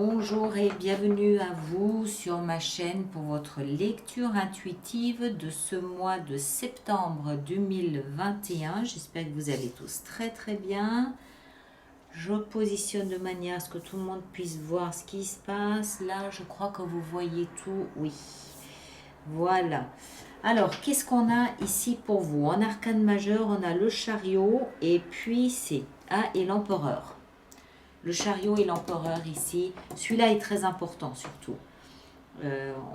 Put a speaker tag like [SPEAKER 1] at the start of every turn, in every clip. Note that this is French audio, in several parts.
[SPEAKER 1] Bonjour et bienvenue à vous sur ma chaîne pour votre lecture intuitive de ce mois de septembre 2021. J'espère que vous allez tous très bien. Je positionne de manière à ce que tout le monde puisse voir ce qui se passe. Là, je crois que vous voyez tout. Oui. Voilà. Alors, qu'est-ce qu'on a ici pour vous? En arcane majeur, on a le chariot et puis c'est et l'empereur. Le chariot et l'empereur ici. Celui-là est très important surtout.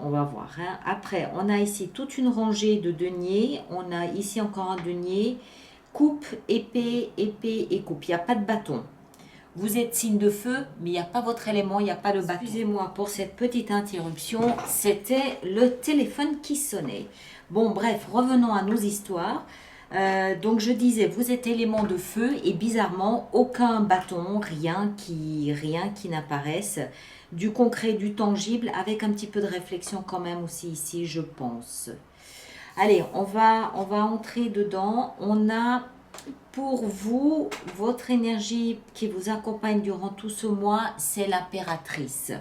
[SPEAKER 1] On va voir. Hein. Après, on a ici toute une rangée de deniers. On a ici encore un denier. Coupe, épée, épée et coupe. Il n'y a pas de bâton. Vous êtes signe de feu, mais il n'y a pas votre élément, il n'y a pas le bâton. Excusez-moi pour cette petite interruption. C'était le téléphone qui sonnait. Bon, bref, revenons à nos histoires. Donc je disais, vous êtes élément de feu et bizarrement, aucun bâton, rien qui n'apparaisse. Du concret, du tangible, avec un petit peu de réflexion quand même aussi ici, je pense. Allez, on va entrer dedans. On a pour vous, votre énergie qui vous accompagne durant tout ce mois, c'est l'impératrice.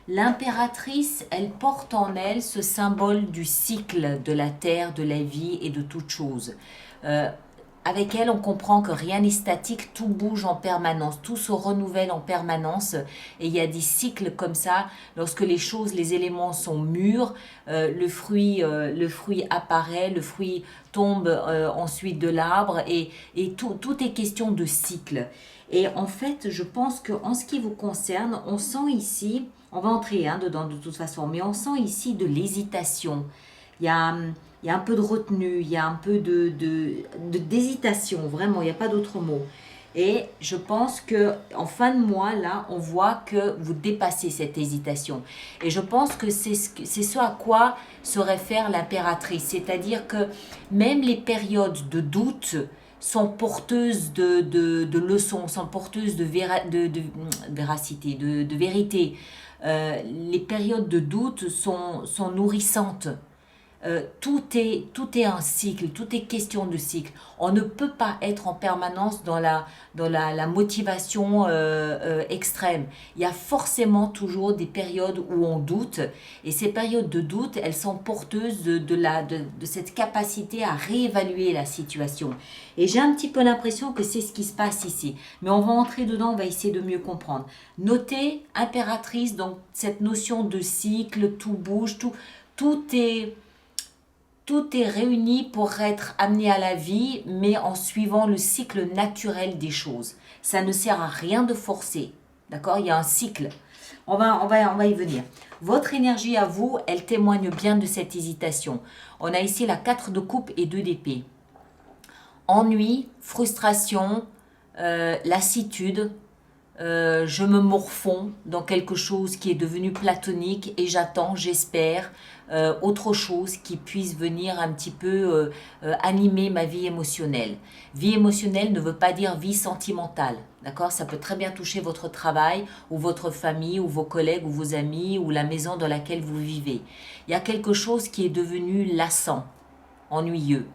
[SPEAKER 1] L'impératrice, elle porte en elle ce symbole du cycle de la terre, de la vie et de toute chose. Avec elle, on comprend que rien n'est statique, tout bouge en permanence, tout se renouvelle en permanence. Et il y a des cycles comme ça, lorsque les choses, les éléments sont mûrs, le fruit apparaît, le fruit tombe ensuite de l'arbre et tout est question de cycle. Et en fait, je pense qu'en ce qui vous concerne, on sent ici, on va entrer dedans de toute façon, mais on sent ici de l'hésitation. Il y a un peu de retenue, il y a un peu d'hésitation, vraiment, il n'y a pas d'autre mot. Et je pense qu'en fin de mois, là, on voit que vous dépassez cette hésitation. Et je pense que c'est ce à quoi se réfère l'impératrice. C'est-à-dire que même les périodes de doute sont porteuses de leçons, sont porteuses de véracité, de vérité. Les périodes de doute sont nourrissantes. Tout est un cycle, tout est question de cycle. On ne peut pas être en permanence dans la motivation extrême. Il y a forcément toujours des périodes où on doute. Et ces périodes de doute, elles sont porteuses de cette capacité à réévaluer la situation. Et j'ai un petit peu l'impression que c'est ce qui se passe ici. Mais on va entrer dedans, on va essayer de mieux comprendre. Notez, impératrice, donc cette notion de cycle, tout bouge, tout est réuni pour être amené à la vie, mais en suivant le cycle naturel des choses. Ça ne sert à rien de forcer. D'accord? Il y a un cycle. On va y venir. Votre énergie à vous, elle témoigne bien de cette hésitation. On a ici la 4 de coupe et 2 d'épée. Ennui, frustration, lassitude. Je me morfonds dans quelque chose qui est devenu platonique et j'attends, j'espère, autre chose qui puisse venir un petit peu animer ma vie émotionnelle. Vie émotionnelle ne veut pas dire vie sentimentale, d'accord? Ça peut très bien toucher votre travail ou votre famille ou vos collègues ou vos amis ou la maison dans laquelle vous vivez. Il y a quelque chose qui est devenu lassant, ennuyeux.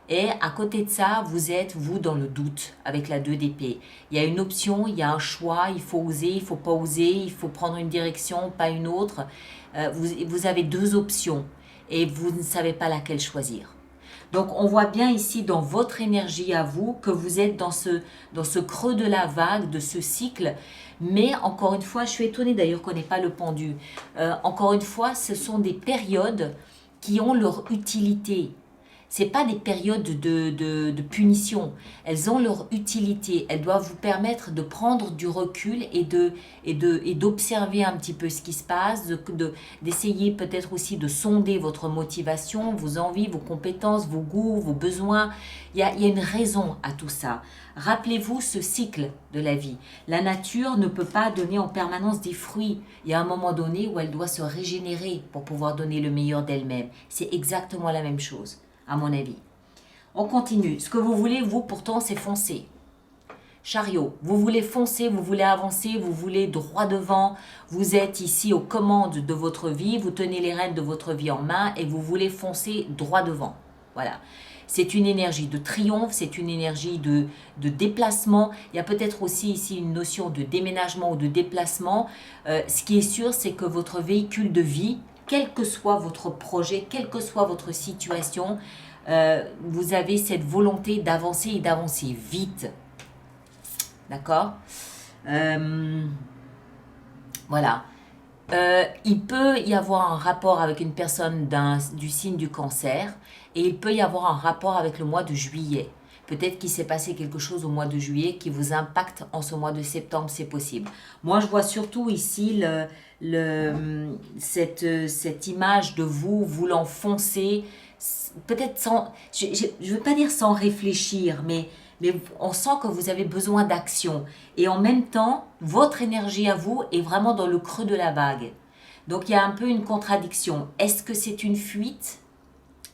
[SPEAKER 1] Et à côté de ça, vous êtes, vous, dans le doute avec la 2 d'épée. Il y a une option, il y a un choix, il faut oser, il ne faut pas oser, il faut prendre une direction, pas une autre. Vous avez 2 options et vous ne savez pas laquelle choisir. Donc, on voit bien ici dans votre énergie à vous que vous êtes dans ce creux de la vague, de ce cycle. Mais encore une fois, je suis étonnée d'ailleurs qu'on n'ait pas le pendu. Encore une fois, ce sont des périodes qui ont leur utilité. Ce n'est pas des périodes de punition. Elles ont leur utilité. Elles doivent vous permettre de prendre du recul et d'observer un petit peu ce qui se passe, d'essayer peut-être aussi de sonder votre motivation, vos envies, vos compétences, vos goûts, vos besoins. Il y a une raison à tout ça. Rappelez-vous ce cycle de la vie. La nature ne peut pas donner en permanence des fruits. Il y a un moment donné où elle doit se régénérer pour pouvoir donner le meilleur d'elle-même. C'est exactement la même chose, à mon avis. On continue. Ce que vous voulez, vous, pourtant, c'est foncer. Chariot, vous voulez foncer, vous voulez avancer, vous voulez droit devant. Vous êtes ici aux commandes de votre vie, vous tenez les rênes de votre vie en main et vous voulez foncer droit devant. Voilà. C'est une énergie de triomphe, c'est une énergie de déplacement. Il y a peut-être aussi ici une notion de déménagement ou de déplacement. Ce qui est sûr, c'est que votre véhicule de vie, quel que soit votre projet, quelle que soit votre situation, vous avez cette volonté d'avancer et d'avancer vite. D'accord? Voilà. Il peut y avoir un rapport avec une personne du signe du cancer et il peut y avoir un rapport avec le mois de juillet. Peut-être qu'il s'est passé quelque chose au mois de juillet qui vous impacte en ce mois de septembre, c'est possible. Moi, je vois surtout ici cette image de vous voulant foncer, peut-être sans, je ne veux pas dire sans réfléchir, mais on sent que vous avez besoin d'action. Et en même temps, votre énergie à vous est vraiment dans le creux de la vague. Donc il y a un peu une contradiction. Est-ce que c'est une fuite?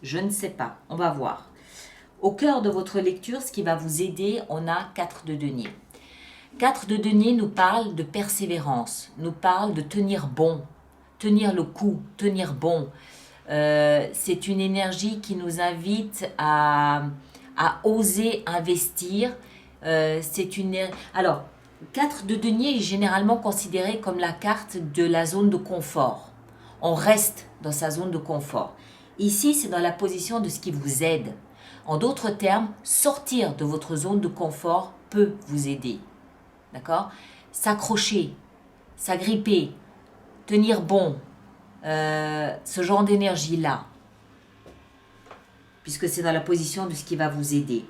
[SPEAKER 1] Je ne sais pas. On va voir. Au cœur de votre lecture, ce qui va vous aider, on a 4 de denier. 4 de denier nous parle de persévérance, nous parle de tenir bon, tenir le coup, tenir bon. C'est une énergie qui nous invite à oser investir. Alors, 4 de denier est généralement considéré comme la carte de la zone de confort. On reste dans sa zone de confort. Ici, c'est dans la position de ce qui vous aide. En d'autres termes, sortir de votre zone de confort peut vous aider. D'accord? S'accrocher, s'agripper, tenir bon, ce genre d'énergie-là, puisque c'est dans la position de ce qui va vous aider.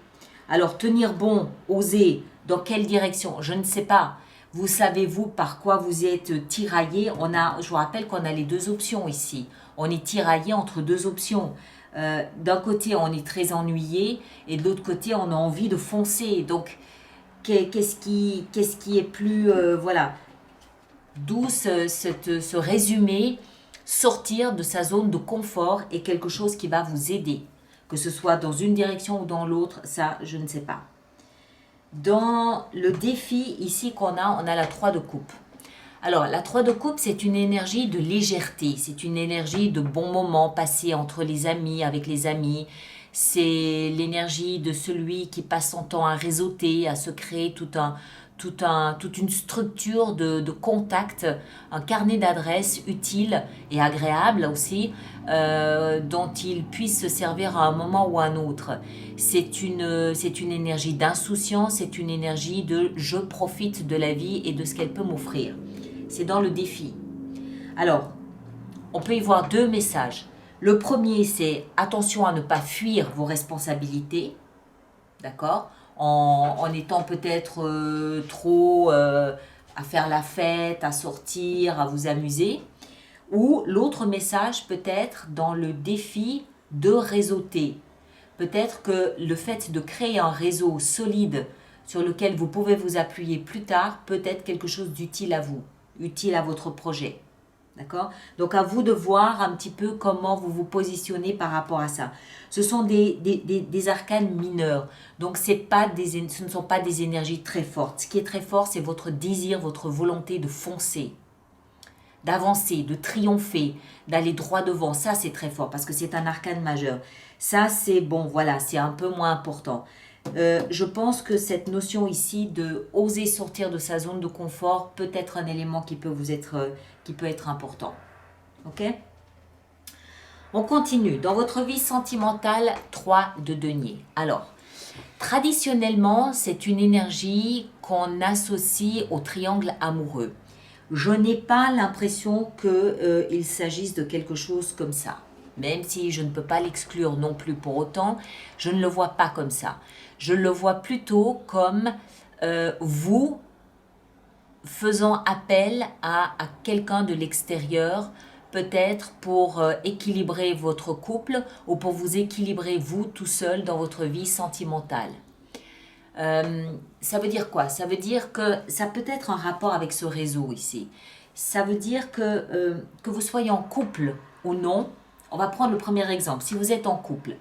[SPEAKER 1] Alors, tenir bon, oser, dans quelle direction? Je ne sais pas. Vous savez-vous par quoi vous êtes tiraillé? Je vous rappelle qu'on a les 2 options ici. On est tiraillé entre 2 options. D'un côté, on est très ennuyé et de l'autre côté, on a envie de foncer. Donc, qu'est-ce qui est plus... voilà. D'où ce résumé, sortir de sa zone de confort est quelque chose qui va vous aider. Que ce soit dans une direction ou dans l'autre, ça, je ne sais pas. Dans le défi ici on a la 3 de coupe. Alors, la 3 de coupe, c'est une énergie de légèreté, c'est une énergie de bons moments passés entre les amis, avec les amis. C'est l'énergie de celui qui passe son temps à réseauter, à se créer toute une structure de contact, un carnet d'adresses utile et agréable aussi, dont il puisse se servir à un moment ou à un autre. C'est une énergie d'insouciance, c'est une énergie de je profite de la vie et de ce qu'elle peut m'offrir. C'est dans le défi. Alors, on peut y voir 2 messages. Le premier, c'est attention à ne pas fuir vos responsabilités, d'accord? En étant peut-être trop à faire la fête, à sortir, à vous amuser. Ou l'autre message peut être dans le défi de réseauter. Peut-être que le fait de créer un réseau solide sur lequel vous pouvez vous appuyer plus tard peut être quelque chose d'utile à vous, utile à votre projet. D'accord? Donc à vous de voir un petit peu comment vous vous positionnez par rapport à ça. Ce sont des arcanes mineurs. Donc ce ne sont pas des énergies très fortes. Ce qui est très fort, c'est votre désir, votre volonté de foncer, d'avancer, de triompher, d'aller droit devant. Ça, c'est très fort parce que c'est un arcane majeur. Ça, c'est bon, voilà, c'est un peu moins important. Je pense que cette notion ici de oser sortir de sa zone de confort peut être un élément qui peut être important. Ok? On continue. Dans votre vie sentimentale, 3 de denier. Alors, traditionnellement, c'est une énergie qu'on associe au triangle amoureux. Je n'ai pas l'impression qu'il s'agisse de quelque chose comme ça. Même si je ne peux pas l'exclure non plus pour autant, je ne le vois pas comme ça. Je le vois plutôt comme vous faisant appel à quelqu'un de l'extérieur, peut-être pour équilibrer votre couple ou pour vous équilibrer vous tout seul dans votre vie sentimentale. Ça veut dire quoi? Ça veut dire que ça peut être un rapport avec ce réseau ici. Ça veut dire que vous soyez en couple ou non. On va prendre le premier exemple. Si vous êtes en couple,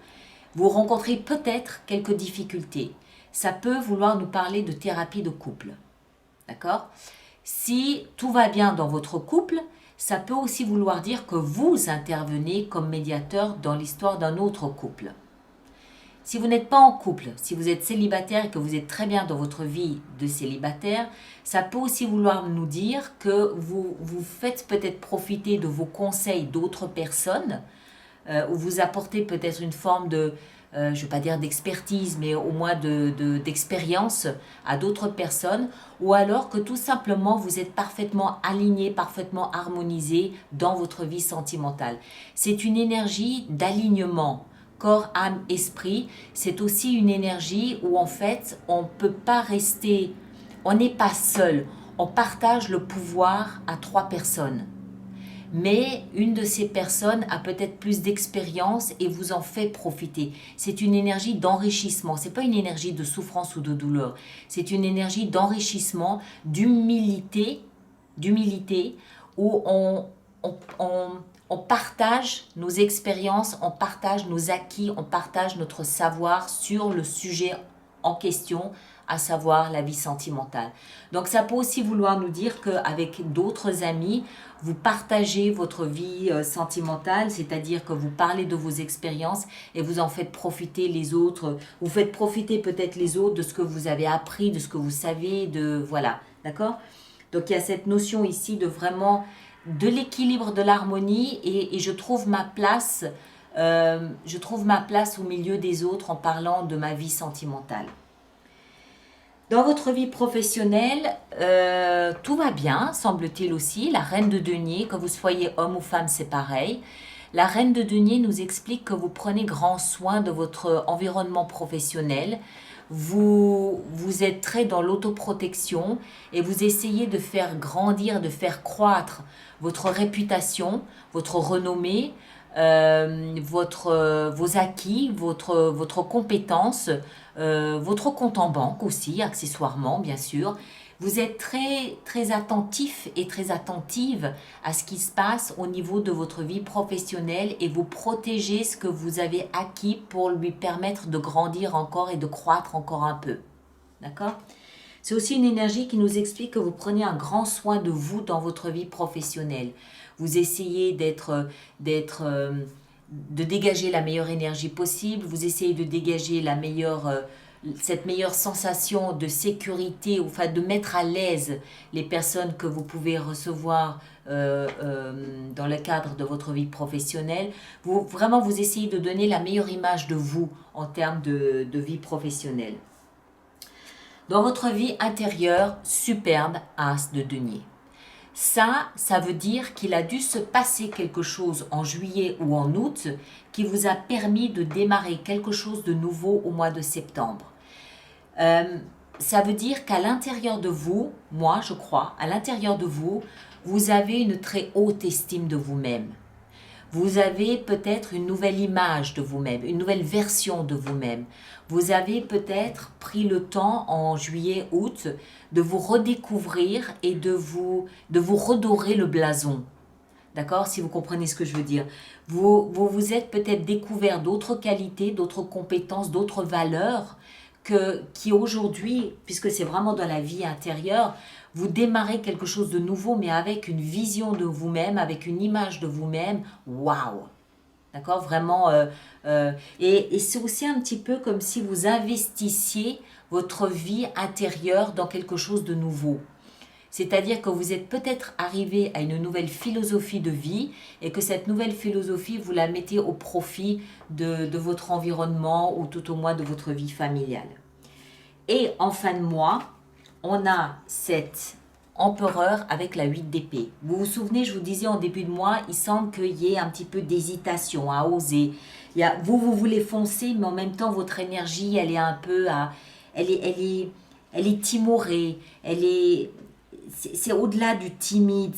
[SPEAKER 1] vous rencontrez peut-être quelques difficultés. Ça peut vouloir nous parler de thérapie de couple. D'accord? Si tout va bien dans votre couple, ça peut aussi vouloir dire que vous intervenez comme médiateur dans l'histoire d'un autre couple. Si vous n'êtes pas en couple, si vous êtes célibataire et que vous êtes très bien dans votre vie de célibataire, ça peut aussi vouloir nous dire que vous faites peut-être profiter de vos conseils d'autres personnes, ou vous apportez peut-être une forme de, je ne vais pas dire d'expertise, mais au moins d'expérience à d'autres personnes, ou alors que tout simplement vous êtes parfaitement aligné, parfaitement harmonisé dans votre vie sentimentale. C'est une énergie d'alignement. Corps, âme, esprit, c'est aussi une énergie où en fait on ne peut pas rester, on n'est pas seul, on partage le pouvoir à 3 personnes. Mais une de ces personnes a peut-être plus d'expérience et vous en fait profiter. C'est une énergie d'enrichissement, ce n'est pas une énergie de souffrance ou de douleur, c'est une énergie d'enrichissement, d'humilité où on partage nos expériences, on partage nos acquis, on partage notre savoir sur le sujet en question, à savoir la vie sentimentale. Donc ça peut aussi vouloir nous dire qu'avec d'autres amis, vous partagez votre vie sentimentale, c'est-à-dire que vous parlez de vos expériences et vous en faites profiter les autres. Vous faites profiter peut-être les autres de ce que vous avez appris, de ce que vous savez, de voilà, d'accord? Donc il y a cette notion ici de vraiment de l'équilibre, de l'harmonie et je trouve ma place, au milieu des autres en parlant de ma vie sentimentale. Dans votre vie professionnelle, tout va bien, semble-t-il aussi. La reine de denier, que vous soyez homme ou femme, c'est pareil. La reine de denier nous explique que vous prenez grand soin de votre environnement professionnel. Vous êtes très dans l'autoprotection et vous essayez de faire grandir, de faire croître votre réputation, votre renommée, vos acquis, votre compétence, votre compte en banque aussi, accessoirement, bien sûr. Vous êtes très, très attentif et très attentive à ce qui se passe au niveau de votre vie professionnelle et vous protégez ce que vous avez acquis pour lui permettre de grandir encore et de croître encore un peu. D'accord ? C'est aussi une énergie qui nous explique que vous prenez un grand soin de vous dans votre vie professionnelle. Vous essayez de dégager la meilleure énergie possible, vous essayez de dégager cette meilleure sensation de sécurité, enfin de mettre à l'aise les personnes que vous pouvez recevoir dans le cadre de votre vie professionnelle. Vous essayez de donner la meilleure image de vous en termes de vie professionnelle. Dans votre vie intérieure, superbe as de denier. Ça veut dire qu'il a dû se passer quelque chose en juillet ou en août qui vous a permis de démarrer quelque chose de nouveau au mois de septembre. Ça veut dire qu'à l'intérieur de vous, moi je crois, à l'intérieur de vous, vous avez une très haute estime de vous-même. Vous avez peut-être une nouvelle image de vous-même, une nouvelle version de vous-même. Vous avez peut-être pris le temps en juillet, août de vous redécouvrir et de vous redorer le blason. D'accord? Si vous comprenez ce que je veux dire. Vous êtes peut-être découvert d'autres qualités, d'autres compétences, d'autres valeurs qui aujourd'hui, puisque c'est vraiment dans la vie intérieure, vous démarrez quelque chose de nouveau, mais avec une vision de vous-même, avec une image de vous-même. Waouh! D'accord? Vraiment. Et c'est aussi un petit peu comme si vous investissiez votre vie intérieure dans quelque chose de nouveau. C'est-à-dire que vous êtes peut-être arrivé à une nouvelle philosophie de vie et que cette nouvelle philosophie, vous la mettez au profit de votre environnement ou tout au moins de votre vie familiale. Et en fin de mois, on a cet empereur avec la 8 d'épée. Vous vous souvenez, je vous disais en début de mois, il semble qu'il y ait un petit peu d'hésitation à oser. Vous voulez foncer, mais en même temps, votre énergie, elle est un peu elle est timorée. C'est au-delà du timide.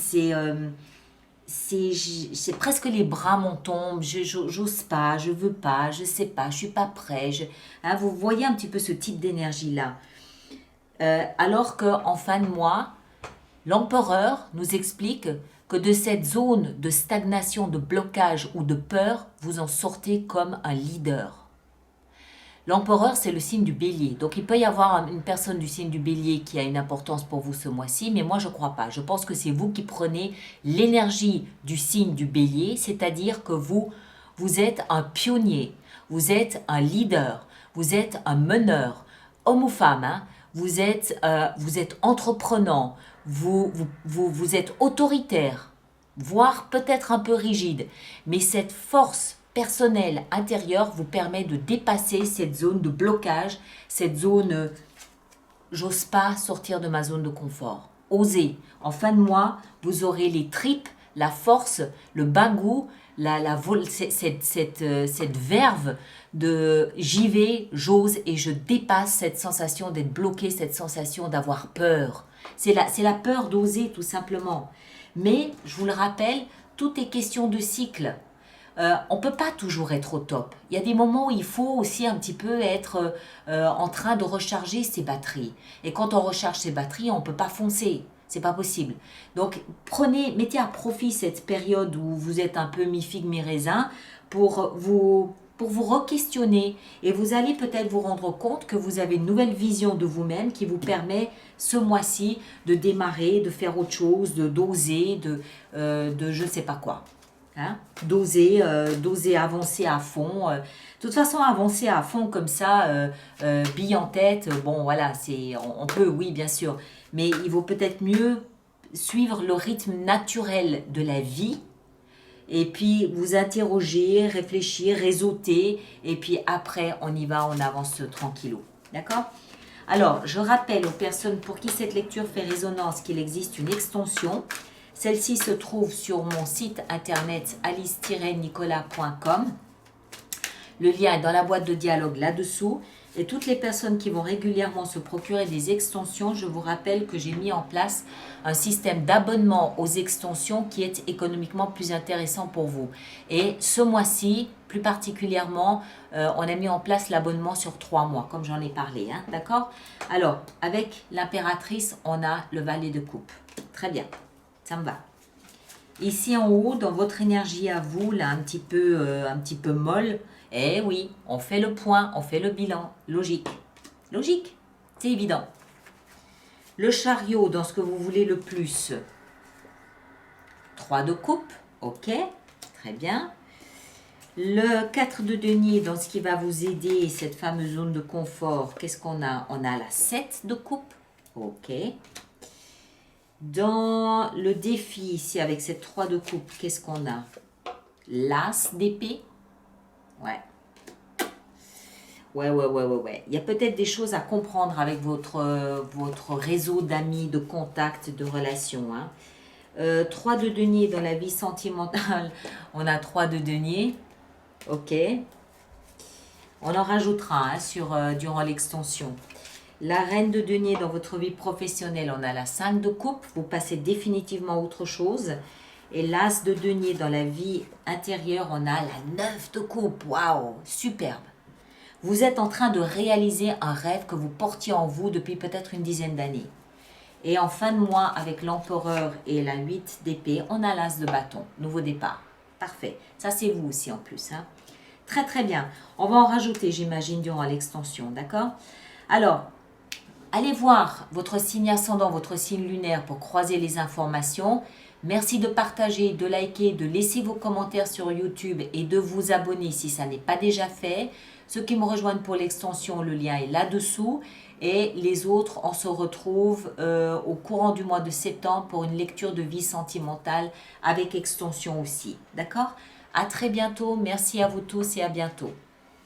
[SPEAKER 1] C'est presque les bras m'en tombent. J'ose pas, je veux pas, je sais pas, je suis pas prêt. Vous voyez un petit peu ce type d'énergie-là. Alors qu'en fin de mois, l'empereur nous explique que de cette zone de stagnation, de blocage ou de peur, vous en sortez comme un leader. L'empereur, c'est le signe du bélier. Donc, il peut y avoir une personne du signe du bélier qui a une importance pour vous ce mois-ci, mais moi, je ne crois pas. Je pense que c'est vous qui prenez l'énergie du signe du bélier, c'est-à-dire que vous êtes un pionnier, vous êtes un leader. vous êtes un meneur, homme ou femme, hein, vous êtes entreprenant, vous êtes autoritaire, voire peut-être un peu rigide. Mais cette force personnelle intérieure vous permet de dépasser cette zone de blocage, cette zone j'ose pas sortir de ma zone de confort. Osez. En fin de mois, vous aurez les tripes, la force, le bagou, cette verve de j'y vais, j'ose et je dépasse cette sensation d'être bloqué, cette sensation d'avoir peur. C'est la peur d'oser tout simplement. Mais, je vous le rappelle, tout est question de cycle. On ne peut pas toujours être au top. Il y a des moments où il faut aussi un petit peu être en train de recharger ses batteries. Et quand on recharge ses batteries, on ne peut pas foncer. C'est pas possible. Donc, mettez à profit cette période où vous êtes un peu mi-figue, mi-raisin pour vous re-questionner. Et vous allez peut-être vous rendre compte que vous avez une nouvelle vision de vous-même qui vous permet ce mois-ci de démarrer, de faire autre chose, d'oser, de je ne sais pas quoi. Hein, d'oser avancer à fond. De toute façon, avancer à fond comme ça, bille en tête, bon voilà, on peut, oui, bien sûr. Mais il vaut peut-être mieux suivre le rythme naturel de la vie et puis vous interroger, réfléchir, réseauter et puis après, on y va, on avance tranquillou. D'accord ? Alors, je rappelle aux personnes pour qui cette lecture fait résonance qu'il existe une extension. Celle-ci se trouve sur mon site internet alice-nicolas.com. Le lien est dans la boîte de dialogue là-dessous. Et toutes les personnes qui vont régulièrement se procurer des extensions, je vous rappelle que j'ai mis en place un système d'abonnement aux extensions qui est économiquement plus intéressant pour vous. Et ce mois-ci, plus particulièrement, on a mis en place l'abonnement sur 3 mois, comme j'en ai parlé. Hein, d'accord ? Alors, avec l'impératrice, on a le valet de coupe. Très bien. Ça me va. Ici en haut, dans votre énergie à vous, là, un petit peu molle, eh oui, on fait le point, on fait le bilan. Logique. Logique. C'est évident. Le chariot, dans ce que vous voulez le plus. 3 de coupe. Ok. Très bien. Le 4 de denier, dans ce qui va vous aider, cette fameuse zone de confort, qu'est-ce qu'on a ? On a la 7 de coupe. Ok. Dans le défi, ici, avec cette 3 de coupe, qu'est-ce qu'on a ? L'as d'épée. Ouais. Ouais. Il y a peut-être des choses à comprendre avec votre réseau d'amis, de contacts, de relations. Hein. 3 de denier dans la vie sentimentale. On a 3 de denier. Ok. On en rajoutera hein, durant l'extension. La reine de denier dans votre vie professionnelle, on a la 5 de coupe. Vous passez définitivement à autre chose. Et l'as de denier dans la vie intérieure, on a la 9 de coupe. Waouh, superbe. Vous êtes en train de réaliser un rêve que vous portiez en vous depuis peut-être une dizaine d'années. Et en fin de mois, avec l'empereur et la 8 d'épée, on a l'as de bâton. Nouveau départ. Parfait. Ça, c'est vous aussi en plus. Hein. Très, très bien. On va en rajouter, j'imagine, durant l'extension. D'accord ? Alors, allez voir votre signe ascendant, votre signe lunaire pour croiser les informations. Merci de partager, de liker, de laisser vos commentaires sur YouTube et de vous abonner si ça n'est pas déjà fait. Ceux qui me rejoignent pour l'extension, le lien est là-dessous. Et les autres, on se retrouve au courant du mois de septembre pour une lecture de vie sentimentale avec extension aussi. D'accord ? À très bientôt. Merci à vous tous et à bientôt.